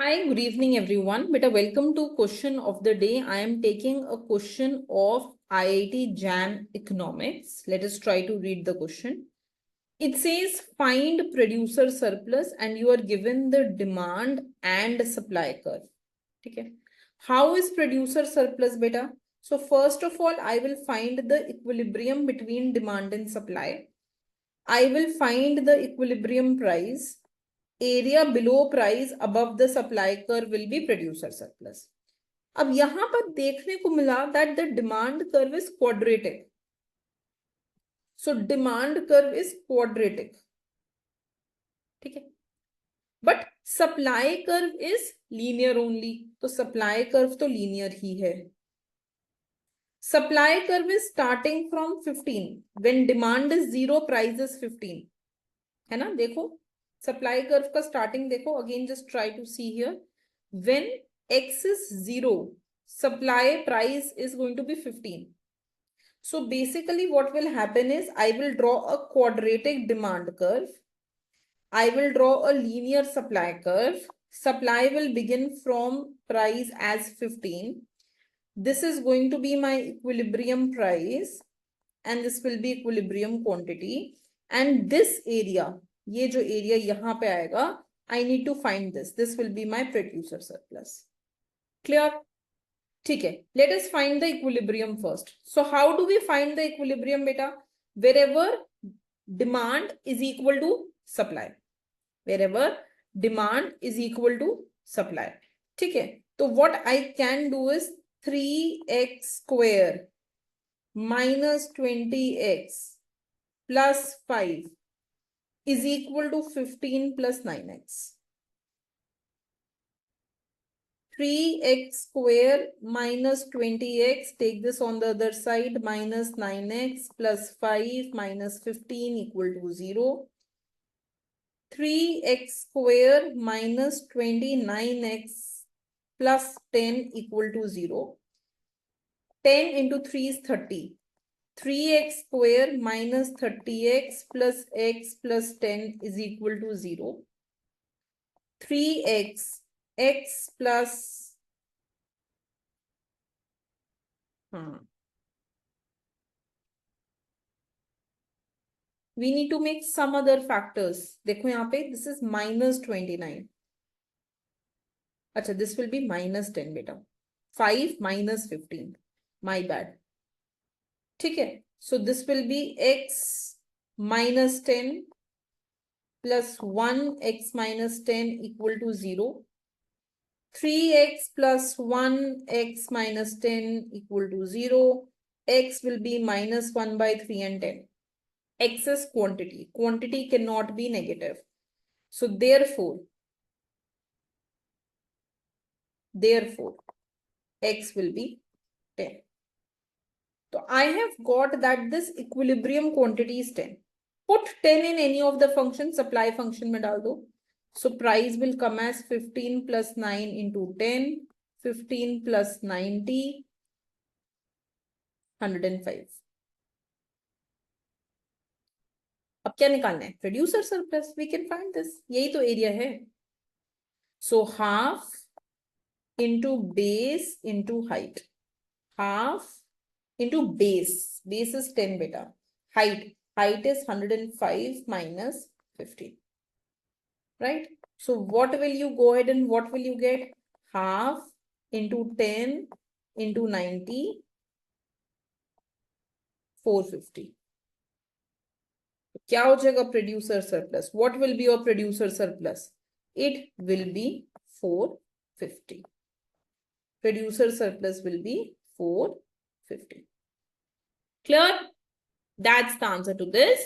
Hi, good evening, everyone. Beta, welcome to question of the day. I am taking a question of IIT JAM Economics. Let us try to read the question. It says find producer surplus and you are given the demand and supply curve. Okay. How is producer surplus, beta? So first of all, I will find the equilibrium between demand and supply. I will find the equilibrium price. Area below price above the supply curve will be producer surplus. अब यहां पर देखने को मिला that the demand curve is quadratic. So demand curve is quadratic. ठीक है. But supply curve is linear only. तो supply curve तो linear ही है. Supply curve is starting from 15. When demand is 0, price is 15. है ना? देखो. Supply curve का starting देखो. Again, just try to see here. When x is 0, supply price is going to be 15. So basically what will happen is I will draw a quadratic demand curve. I will draw a linear supply curve. Supply will begin from price as 15. This is going to be my equilibrium price and this will be equilibrium quantity. And this area, ये जो area यहाँ पे आएगा, I need to find this. This will be my producer surplus. Clear? ठीक है. Let us find the equilibrium first. So how do we find the equilibrium, beta? Wherever demand is equal to supply. Wherever demand is equal to supply. ठीक है. So what I can do is 3x square minus 20x plus 5 is equal to 15 plus 9x. 3x square minus 20x, take this on the other side, minus 9x plus 5 minus 15 equal to 0. 3x square minus 29x plus 10 equal to 0. 10 into 3 is 30. 3x square minus 30x plus x plus 10 is equal to 0. 3x x plus we need to make some other factors. देखो यहाँ पे this is minus 29. अच्छा, this will be minus 10 beta. 5 minus 15. My bad. ठीक है. So this will be x minus 10 plus 1 x minus 10 equal to 0. 3x plus 1 x minus 10 equal to 0. X will be minus 1 by 3 and 10. X is quantity. Quantity cannot be negative. So therefore, x will be 10. So I have got that this equilibrium quantity is 10. Put 10 in any of the functions, supply function में डाल दो. So price will come as 15 plus 9 into 10, 15 plus 90, 105. अब क्या निकालना है? Producer surplus. We can find this. यही तो area है. So half into base into height. Half into base. Base is 10 beta. Height is 105 minus 15. Right? So what will you go ahead and what will you get? Half into 10 into 90, 450. क्या हो जाएगा producer surplus? What will be your producer surplus? It will be 450. Producer surplus will be 450. Clear? That's the answer to this